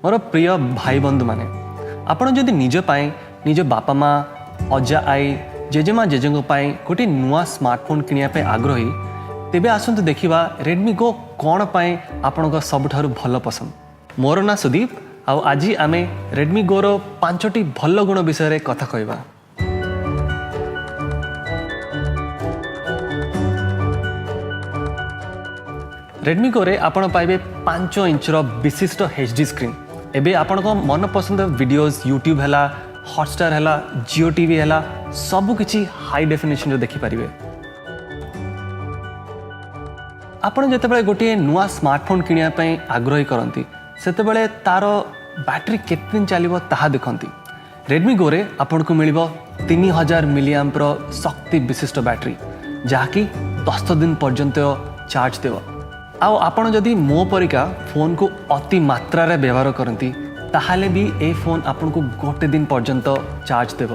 मोर प्रिय भाई बंधु माने आपण जदि निज पाए निज बापा माँ अजा आई जेजेमा जेजेंको पाए गोटे नुआ स्मार्टफोन किनिया आग्रही तेबे आसंतु देखिबा रेडमी गो कौन पाए आपण सबुठारु भल पसंद। मोर ना सुदीप आउ आज आमे रेडमी गो रो 5टी भल गुण विषय कथा कहबा। रेडमी गो रे आपण पाइबे 5 इंच रो विशिष्ट HD स्क्रीन। एबे आपण को मन पसंद वीडियोस यूट्यूब हैला हॉटस्टार हैला जियो टीवी हैला सब किछि हाई डेफिनेशन रे देखि परिबे। आपण जेतेबेले गोटे नुआ स्मार्टफोन किनिया पई आग्रही करंती सेतेबेले तार बैटरी केते दिन चलिबो ताहा देखंती। रेडमी गो रे आपण को मिलिबो 3000 मिलिएम्प रो शक्ति विशिष्ट बैटरी जहाँकि 10 दिन पर्यंत चार्ज देव। आउ आपण जदि मो परिका फोन को अति मात्रा रे व्यवहार करंती ताहाले भी ए फोन आपण को गोटे दिन पर्यंत चार्ज देव।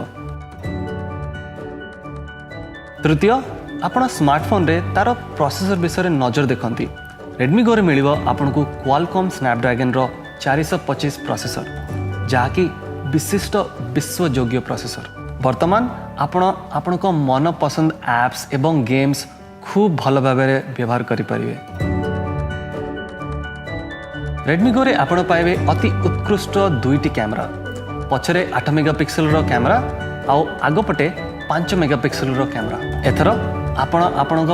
तृतीय आपण स्मार्टफोन रे तार प्रोसेसर विषय नजर देखंती। रेडमी गो रे मिलिबो आपण को क्वालकॉम स्नैपड्रैगन रो 425 प्रोसेसर जहाँकि विशिष्ट विश्वयोग्य प्रोसेसर। वर्तमान आपण को मन पसंद एप्स एवं गेम्स खूब भल भाव व्यवहार करि परिबे। रेडमी गो रे आपण पाइबे अति उत्कृष्ट 2टी कैमरा पछरे 8 मेगापिक्सल रो कैमरा आउ आगपटे 5 मेगापिक्सल रो कैमरा। एथर आपण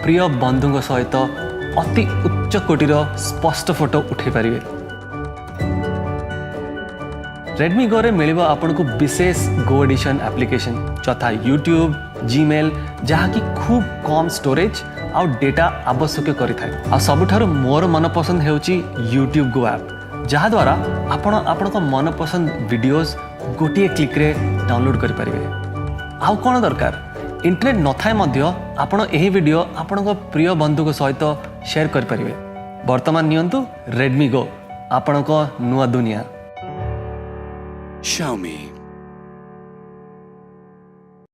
प्रिय बंधु सहित अति उच्च कोटीर स्पष्ट फोटो उठे पारिबे। रेडमी गो रे मिलिबो आपण को विशेष गो एडिशन एप्लिकेशन तथा यूट्यूब जीमेल जहाँकि खूब कम स्टोरेज आ डेटा आवश्यक करिथाय। आ सबुठारु मोर मन पसंद हेउची यूट्यूब गो ऐप जहाँ द्वारा आपण को मन पसंद वीडियोस गोटे क्लिक रे डाउनलोड करि परिबे। आउ कोन दरकार इंटरनेट न थाए मध्य आपण एही वीडियो आपण को प्रिय बंधु को सहित शेयर करि परिबे। वर्तमान नियंतु रेडमी गो आपण को नुआ दुनिया। Xiaomi